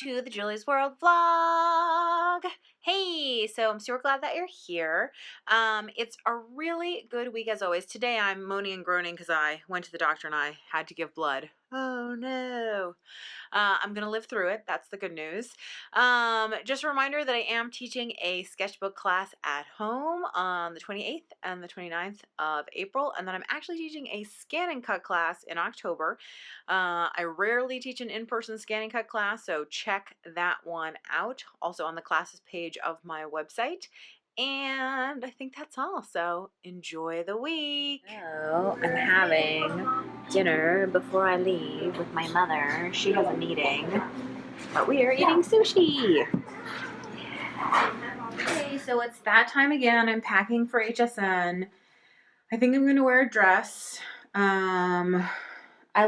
to the Julie's World vlog. Hey, so I'm super glad that you're here. It's a really good week as always. Today I'm moaning and groaning because I went to the doctor and I had to give blood. Oh no. I'm going to live through it. That's the good news. Just a reminder that I am teaching a sketchbook class at home on the 28th and the 29th of April. And then I'm actually teaching a scan and cut class in October. I rarely teach an in-person scan and cut class, so check that one out. Also on the classes page of my website. And I think that's all. So enjoy the week. So I'm having dinner before I leave with my mother. She has a meeting, but we are eating sushi. Okay, so it's that time again. I'm packing for HSN. I think I'm going to wear a dress. I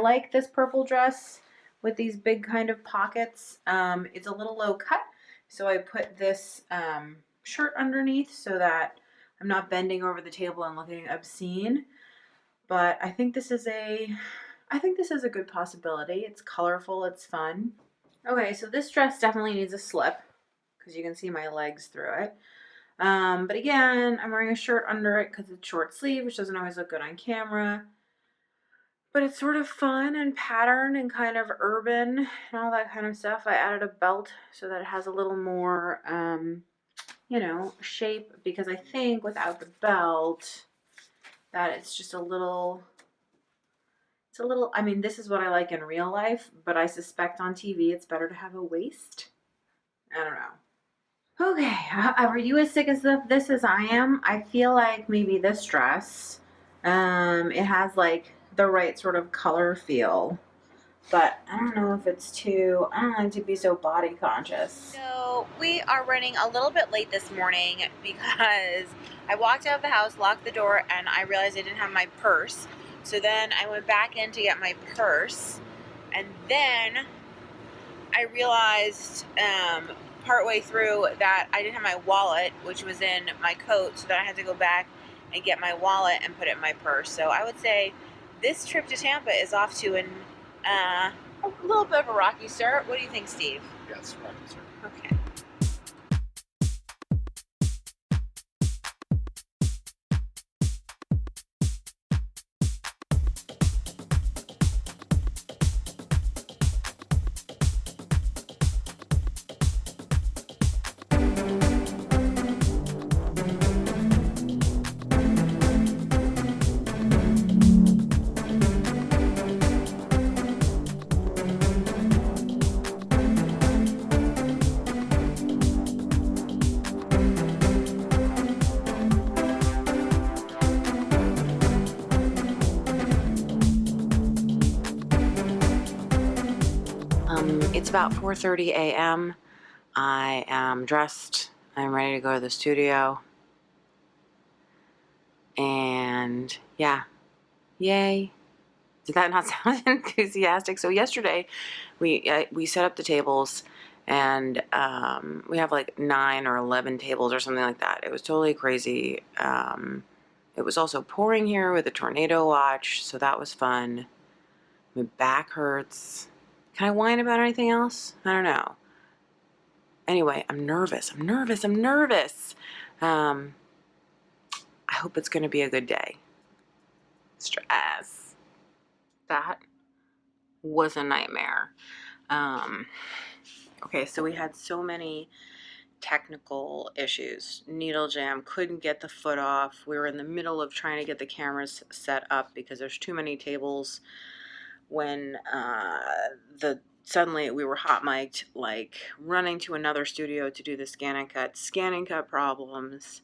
like this purple dress with these big kind of pockets. It's a little low cut, so I put this shirt underneath so that I'm not bending over the table and looking obscene. But I think this is a good possibility. It's colorful, it's fun. Okay, so this dress definitely needs a slip because you can see my legs through it. But again, I'm wearing a shirt under it because it's short sleeve, which doesn't always look good on camera. But it's sort of fun and patterned and kind of urban and all that kind of stuff. I added a belt so that it has a little more, shape, because I think without the belt that it's just a little, I mean, this is what I like in real life, but I suspect on TV it's better to have a waist. I don't know. Okay, are you as sick as this as I am? I feel like maybe this dress, it has like the right sort of color feel, but I don't know if it's too, I don't like to be so body conscious. So we are running a little bit late this morning because I walked out of the house, locked the door, and I realized I didn't have my purse. So then I went back in to get my purse, and then I realized partway through that I didn't have my wallet, which was in my coat, so then I had to go back and get my wallet and put it in my purse. So I would say this trip to Tampa is off to a little bit of a rocky start. What do you think, Steve? Yes, rocky start. Okay. It's about 4:30 a.m. I am dressed. I'm ready to go to the studio. And yeah, yay. Did that not sound enthusiastic? So yesterday we set up the tables, and we have like 9 or 11 tables or something like that. It was totally crazy. It was also pouring here with a tornado watch, so that was fun. My back hurts. Can I whine about anything else? I don't know. Anyway, I'm nervous. I hope it's going to be a good day. Stress. That was a nightmare. Okay, so we had so many technical issues. Needle jam, couldn't get the foot off. We were in the middle of trying to get the cameras set up because there's too many tables. When suddenly we were hot mic'd, like running to another studio to do the scan and cut problems.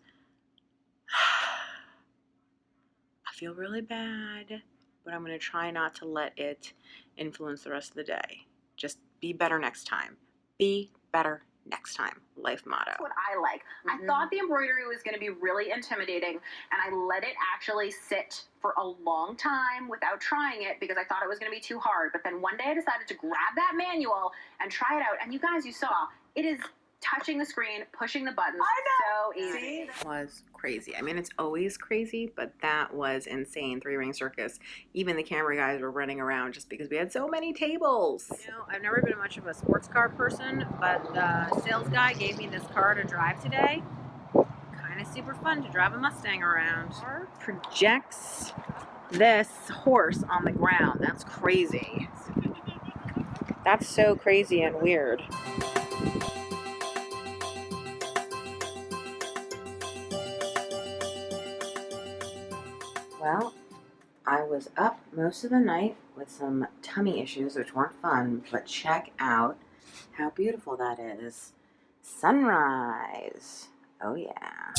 I feel really bad, but I'm going to try not to let it influence the rest of the day. Just be better next time. Be better next time. Life motto. That's what I like. I thought the embroidery was going to be really intimidating, and I let it actually sit for a long time without trying it because I thought it was going to be too hard. But then one day I decided to grab that manual and try it out. And you guys, you saw, it is touching the screen, pushing the buttons. I know. So easy. It was crazy. I mean, it's always crazy, but that was insane. Three Ring Circus. Even the camera guys were running around just because we had so many tables. You know, I've never been much of a sports car person, but the sales guy gave me this car to drive today. Kind of super fun to drive a Mustang around. Car projects this horse on the ground. That's crazy. That's so crazy and weird. Well, I was up most of the night with some tummy issues, which weren't fun, but check out how beautiful that is. Sunrise. Oh yeah.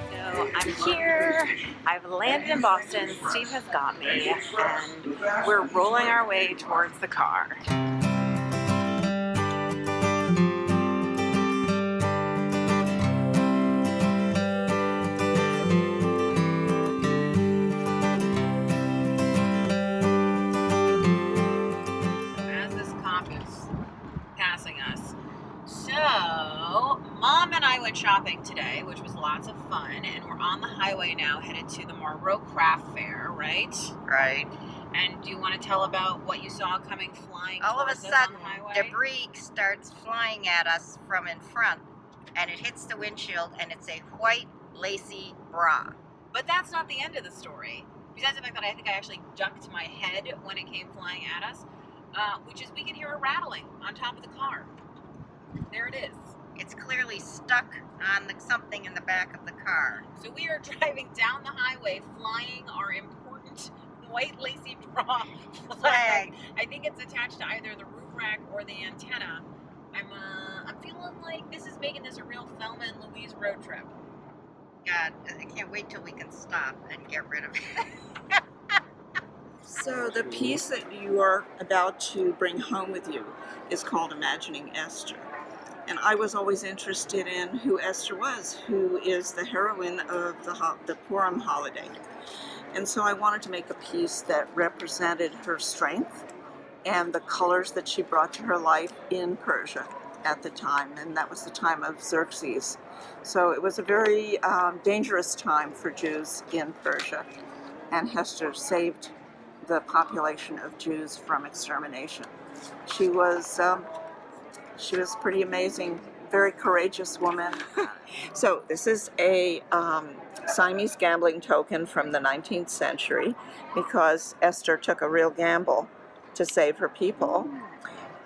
So I'm here. I've landed in Boston. Steve has got me, and we're rolling our way towards the car. As this cop is passing us. So, Mom and I went shopping today, which was lots of fun, and we're on the highway now, headed to the Marlboro Craft Fair, right? Right. And do you want to tell about what you saw coming flying All of a towards us sudden, on the highway? debris starts flying at us from in front, and it hits the windshield, and it's a white, lacy bra. But that's not the end of the story. Besides the fact that I think I actually ducked my head when it came flying at us, which is we can hear a rattling on top of the car. There it is. It's clearly stuck on something in the back of the car. So we are driving down the highway, flying our important white lacy bra flag. I think it's attached to either the roof rack or the antenna. I'm feeling like this is making this a real Thelma and Louise road trip. God, I can't wait till we can stop and get rid of it. So the piece that you are about to bring home with you is called Imagining Esther. And I was always interested in who Esther was, who is the heroine of the Purim holiday. And so I wanted to make a piece that represented her strength and the colors that she brought to her life in Persia at the time. And that was the time of Xerxes. So it was a very dangerous time for Jews in Persia. And Esther saved the population of Jews from extermination. She was pretty amazing, very courageous woman. So this is a Siamese gambling token from the 19th century because Esther took a real gamble to save her people.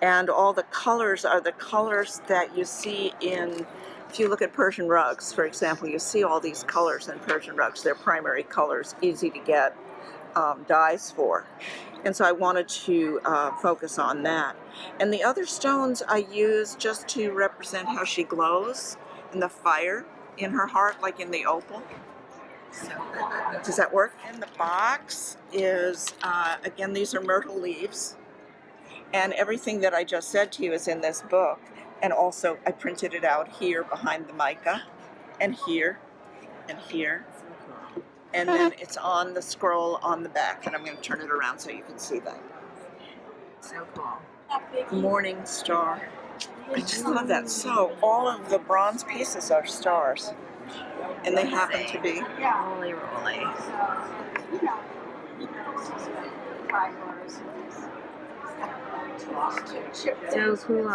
And all the colors are the colors that you see if you look at Persian rugs, for example, you see all these colors in Persian rugs. They're primary colors, easy to get dyes for. And so I wanted to focus on that. And the other stones I use just to represent how she glows and the fire in her heart, like in the opal. So, does that work? And the box is, again, these are myrtle leaves. And everything that I just said to you is in this book. And also I printed it out here behind the mica, and here, and here. And then it's on the scroll on the back, and I'm going to turn it around so you can see that. So cool. Morning star. I just love that. So all of the bronze pieces are stars, and they happen to be. Roly, roly. So cool.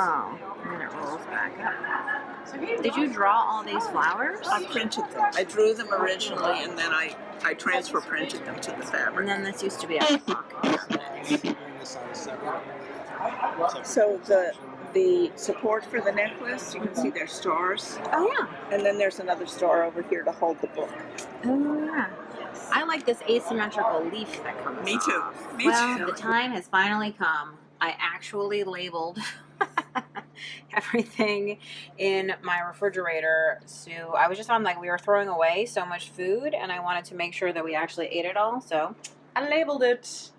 And it rolls back up. Did you draw all these flowers? I printed them. I drew them originally, and then I transfer printed them to the fabric. And then this used to be a book. So the support for the necklace, you can see there's stars. Oh yeah. And then there's another star over here to hold the book. Oh yeah. I like this asymmetrical leaf that comes Me too. off. Me Well, too. the time has finally come. I actually labeled everything in my refrigerator. So I was just on we were throwing away so much food, and I wanted to make sure that we actually ate it all. So I labeled it.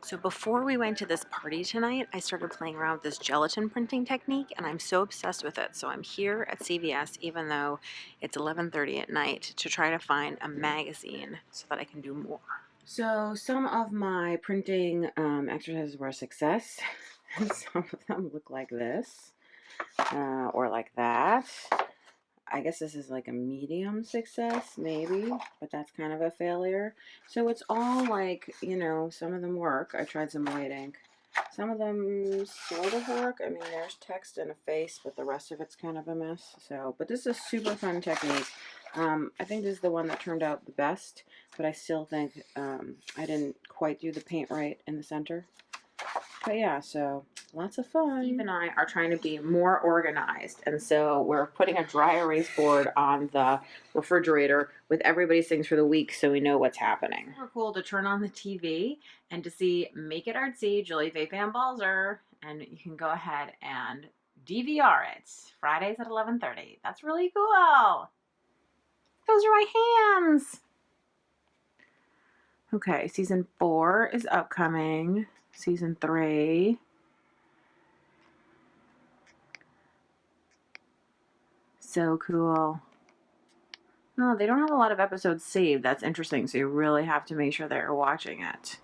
So before we went to this party tonight, I started playing around with this gelatin printing technique, and I'm so obsessed with it. So I'm here at CVS, even though it's 11:30 at night, to try to find a magazine so that I can do more. So some of my printing exercises were a success, and some of them look like this, or like that. I guess this is like a medium success, maybe, but that's kind of a failure. So it's all like, you know, some of them work. I tried some white ink. Some of them sort of work. I mean, there's text and a face, but the rest of it's kind of a mess. So, but this is a super fun technique. I think this is the one that turned out the best, but I still think I didn't quite do the paint right in the center. But yeah, so lots of fun. Steve and I are trying to be more organized, and so we're putting a dry erase board on the refrigerator with everybody's things for the week so we know what's happening. We're cool to turn on the TV and to see Make It Artsy, Julie Fei-Fan Balzer, and you can go ahead and DVR it Fridays at 11:30. That's really cool. Those are my hands. Okay, season 4 is upcoming. Season 3. So cool. No, they don't have a lot of episodes saved. That's interesting. So you really have to make sure that you're watching it.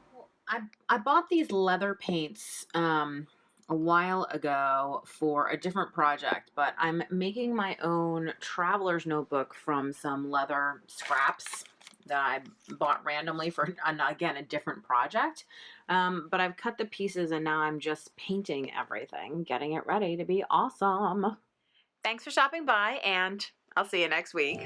I bought these leather paints a while ago for a different project, but I'm making my own traveler's notebook from some leather scraps that I bought randomly for, again, a different project. But I've cut the pieces and now I'm just painting everything, getting it ready to be awesome. Thanks for stopping by, and I'll see you next week.